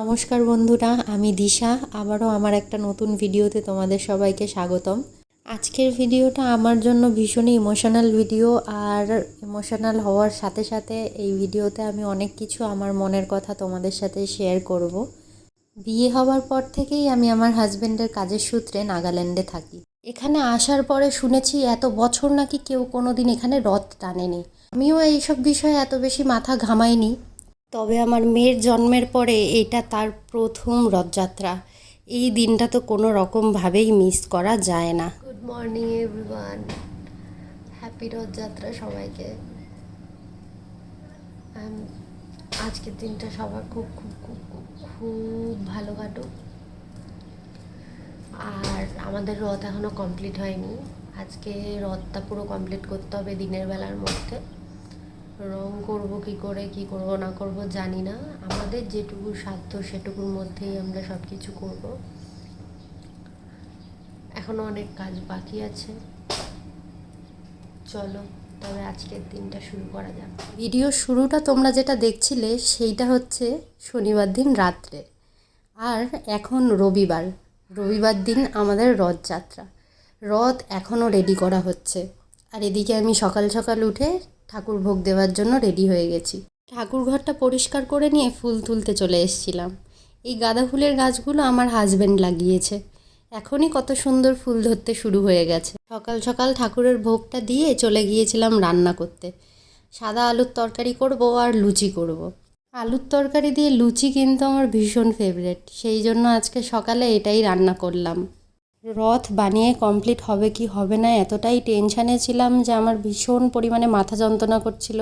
নমস্কার বন্ধুরা, আমি দিশা। আবারও আমার একটা নতুন ভিডিওতে তোমাদের সবাইকে স্বাগতম। আজকের ভিডিওটা আমার জন্য ভীষণই ইমোশনাল ভিডিও, আর ইমোশনাল হওয়ার সাথে সাথে এই ভিডিওতে আমি অনেক কিছু আমার মনের কথা তোমাদের সাথে শেয়ার করব। বিয়ে হওয়ার পর থেকেই আমি আমার হাজব্যান্ডের কাজের সূত্রে নাগাল্যান্ডে থাকি। এখানে আসার পরে শুনেছি এত বছর নাকি কেউ কোনো দিন এখানে রথ টানেনি। আমিও এইসব বিষয়ে এত বেশি মাথা ঘামাইনি, তবে আমার মেয়ের জন্মের পরে এটা তার প্রথম রথযাত্রা। এই দিনটা তো কোনো রকমভাবেই মিস করা যায় না। Good morning everyone, happy Rathyatra সবাইকে। আজকের দিনটা সবার খুব খুব খুব খুব খুব ভালো কাটুক। আর আমাদের রথ এখনও কমপ্লিট হয়নি। আজকে রথটা পুরো কমপ্লিট করতে হবে দিনের বেলার মধ্যে। রং করব কি করে, কি করব না করব জানি না। আমাদের যেটুকু সাধ্য সেটুকুর মধ্যেই আমরা সব কিছু করব। এখনও অনেক কাজ বাকি আছে। চলো তবে আজকের দিনটা শুরু করা যাক। ভিডিও শুরুটা তোমরা যেটা দেখছিলে সেইটা হচ্ছে শনিবার দিন রাত্রে, আর এখন রবিবার দিন আমাদের রথযাত্রা। রথ এখনও রেডি করা হচ্ছে, আর এদিকে আমি সকাল সকাল উঠে ঠাকুর ভোগ দেওয়ার জন্য রেডি হয়ে গেছি। ঠাকুর ঘরটা পরিষ্কার করে নিয়ে ফুল তুলতে চলে এসেছিলাম। এই গাঁদা ফুলের গাছগুলো আমার হাজব্যান্ড লাগিয়েছে। এখনই কত সুন্দর ফুল ধরতে শুরু হয়ে গেছে। সকাল সকাল ঠাকুরের ভোগটা দিয়ে চলে গিয়েছিলাম রান্না করতে। সাদা আলুর তরকারি করব আর লুচি করব। আলুর তরকারি দিয়ে লুচি কিন্তু আমার ভীষণ ফেভারিট, সেই জন্য আজকে সকালে এটাই রান্না করলাম। রথ বানিয়ে কমপ্লিট হবে কি হবে না এতটাই টেনশানে ছিলাম যে আমার ভীষণ পরিমাণে মাথা যন্ত্রণা করছিল।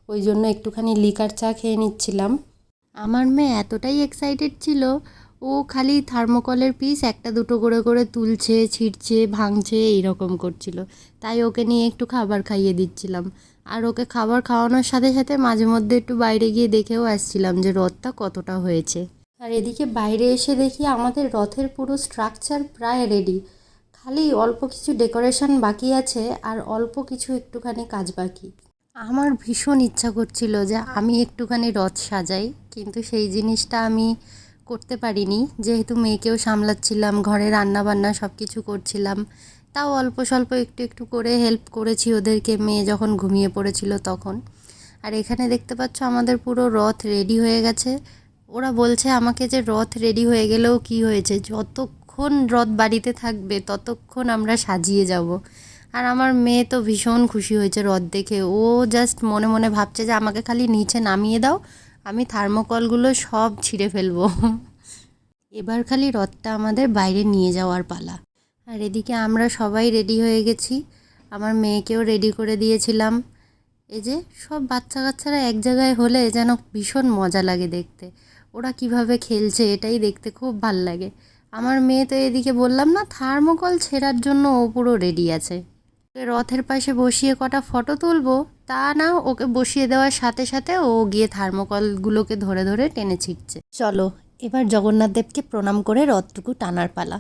ওই জন্য একটুখানি লিকার চা খেয়ে নিচ্ছিলাম। আমার মেয়ে এতটাই এক্সাইটেড ছিল, ও খালি থার্মোকলের পিস একটা দুটো করে করে তুলছে, ছিঁড়ছে, ভাঙছে, এইরকম করছিল। তাই ওকে নিয়ে একটু খাবার খাইয়ে দিচ্ছিলাম। আর ওকে খাবার খাওয়ানোর সাথে সাথে মাঝে মধ্যে একটু বাইরে গিয়ে দেখেও আসছিলাম যে রথটা কতটা হয়েছে। আর এদিকে বাইরে এসে দেখি আমাদের রথের পুরো স্ট্রাকচার প্রায় রেডি, খালি অল্প কিছু ডেকোরেশন বাকি আছে আর অল্প কিছু একটুখানি কাজ বাকি। আমার ভীষণ ইচ্ছা করছিল যে আমি একটুখানি রথ সাজাই, কিন্তু সেই জিনিসটা আমি করতে পারিনি, যেহেতু মেয়েকেও সামলাচ্ছিলাম, ঘরে রান্না বান্না সব কিছু করছিলাম। তাও অল্প স্বল্প একটু একটু করে হেল্প করেছি ওদেরকে, মেয়ে যখন ঘুমিয়ে পড়েছিল তখন। আর এখানে দেখতে পাচ্ছ আমাদের পুরো রথ রেডি হয়ে গেছে। ওরা বলছে আমাকে যে রথ রেডি হয়ে গেলেও কি হয়েছে, যতক্ষণ রথ বাড়িতে থাকবে ততক্ষণ আমরা সাজিয়ে যাব। আর আমার মেয়ে তো ভীষণ খুশি হয়েছে রথ দেখে। ও জাস্ট মনে মনে ভাবছে যে আমাকে খালি নিচে নামিয়ে দাও, আমি থার্মোকলগুলো সব ছিঁড়ে ফেলবো। এবার খালি রথটা আমাদের বাইরে নিয়ে যাওয়ার পালা। আর এদিকে আমরা সবাই রেডি হয়ে গেছি, আমার মেয়েকেও রেডি করে দিয়েছিলাম। এই যে সব বাচ্চা কাচ্চারা এক জায়গায় হলে যেন ভীষণ মজা লাগে দেখতে। ওরা কিভাবে খেলছে এটাই দেখতে খুব ভাল লাগে। আমার মেয়ে তো এদিকে বললাম না থার্মোকল ছেঁড়ার জন্য ও পুরো রেডি আছে। রথের পাশে বসিয়ে কটা ফটো তুলবো তা না, ওকে বসিয়ে দেওয়ার সাথে সাথে ও গিয়ে থার্মোকলগুলোকে ধরে ধরে টেনে ছিটছে। চলো এবার জগন্নাথ দেবকে প্রণাম করে রথটুকু টানার পালা।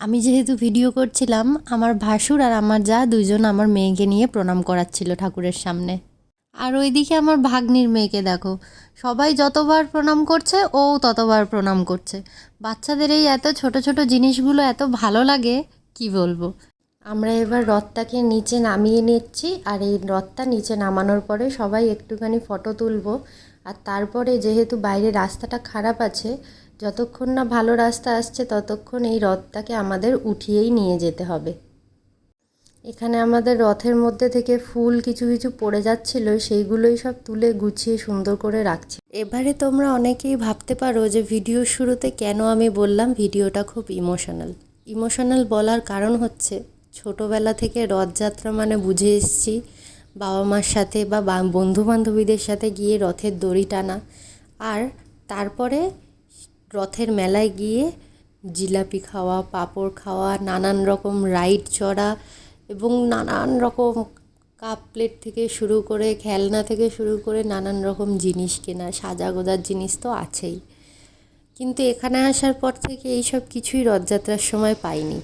আমি যেহেতু ভিডিও করছিলাম, আমার ভাসুর আর আমার যা দুইজন আমার মেয়েকে নিয়ে প্রণাম করাচ্ছিল ঠাকুরের সামনে। আর ওইদিকে আমার ভাগ্নির মেয়েকে দেখো, সবাই যতবার প্রণাম করছে ও ততবার প্রণাম করছে। বাচ্চাদের এই এত ছোট ছোট জিনিসগুলো এত ভালো লাগে, কি বলবো। আমরা এবার রথটাকে নিচে নামিয়ে নিচ্ছি, আর এই রথটা নিচে নামানোর পরে সবাই একটুখানি ফটো তুলবো। আর তারপরে যেহেতু বাইরে রাস্তাটা খারাপ আছে, যতক্ষণ না ভালো রাস্তা আসছে ততক্ষণ এই রথটাকে আমাদের উঠিয়েই নিয়ে যেতে হবে। এখানে আমাদের রথের মধ্যে থেকে ফুল কিছু কিছু পড়ে যাচ্ছিল, সেইগুলোই সব তুলে গুছিয়ে সুন্দর করে রাখছি। এবারে তোমরা অনেকেই ভাবতে পারো যে ভিডিওর শুরুতে কেন আমি বললাম ভিডিওটা খুব ইমোশনাল বলার কারণ হচ্ছে, ছোটোবেলা থেকে রথযাত্রা মানে বুঝে এসেছি বাবা মার সাথে বা বন্ধু বান্ধবীদের সাথে গিয়ে রথের দড়ি টানা, আর তারপরে রথের মেলায় গিয়ে জিলাপি খাওয়া, পাঁপড় খাওয়া, নানান রকম রাইড চড়া এবং নানান রকম কাপ প্লেট থেকে শুরু করে খেলনা থেকে শুরু করে নানান রকম জিনিস কেনা, সাজাগোজার জিনিস তো আছেই। কিন্তু এখানে আসার পর থেকে এইসব কিছুই রথযাত্রার সময় পাইনি।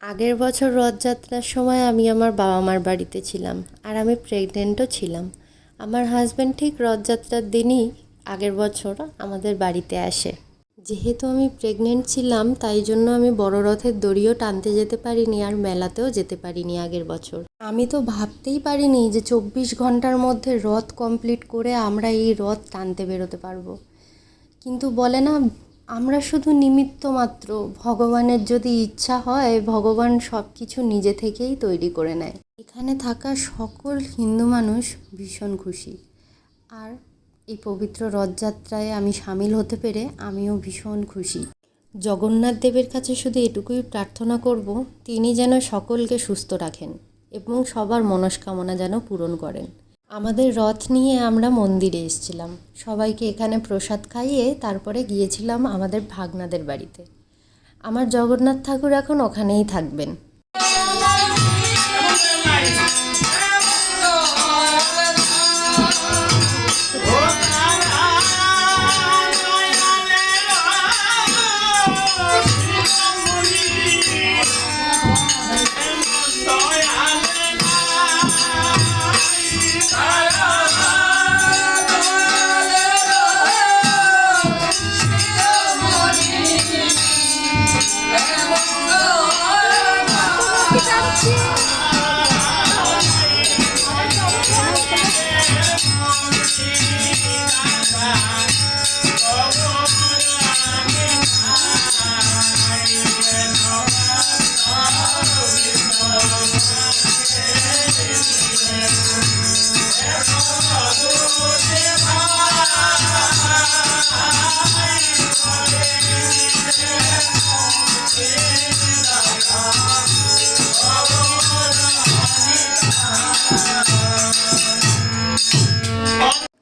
আগের বছর রথযাত্রার সময় আমি আমার বাবা মার বাড়িতে ছিলাম, আর আমি প্রেগনেন্টও ছিলাম। আমার হাজব্যান্ড ঠিক রথযাত্রার দিনই আগের বছর আমাদের বাড়িতে আসে। যেহেতু আমি প্রেগনেন্ট ছিলাম তাই জন্য আমি বড় রথের দড়িও টানতে যেতে পারিনি আর মেলাতেও যেতে পারিনি আগের বছর। আমি তো ভাবতেই পারিনি যে 24 ঘন্টার মধ্যে রথ কমপ্লিট করে আমরা এই রথ টানতে বেরোতে পারবো। কিন্তু বলে না, আমরা শুধু নিমিত্ত মাত্র, ভগবানের যদি ইচ্ছা হয় ভগবান সব কিছু নিজে থেকেই তৈরি করে নেয়। এখানে থাকা সকল হিন্দু মানুষ ভীষণ খুশি, আর এই পবিত্র রথযাত্রায় আমি সামিল হতে পেরে আমিও ভীষণ খুশি। জগন্নাথ দেবের কাছে শুধু এটুকুই প্রার্থনা করব, তিনি যেন সকলকে সুস্থ রাখেন এবং সবার মনস্কামনা যেন পূরণ করেন। আমাদের রথ নিয়ে আমরা মন্দিরে এসেছিলাম, সবাইকে এখানে প্রসাদ খাইয়ে তারপরে গিয়েছিলাম আমাদের ভাগনাদের বাড়িতে। আমার জগন্নাথ ঠাকুর এখন ওখানেই থাকবেন।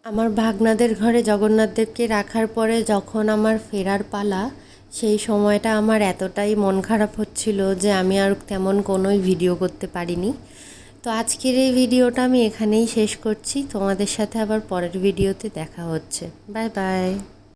আমার ভাগনাদের ঘরে জগন্নাথ দেবকে রাখার পরে যখন আমার ফেরার পালা, সেই সময়টা আমার এতটাই মন খারাপ হচ্ছিল যে আমি আর তেমন কোনোই ভিডিও করতে পারিনি। তো আজকের এই ভিডিওটা আমি এখানেই শেষ করছি। তোমাদের সাথে আবার পরের ভিডিওতে দেখা হচ্ছে। Bye bye.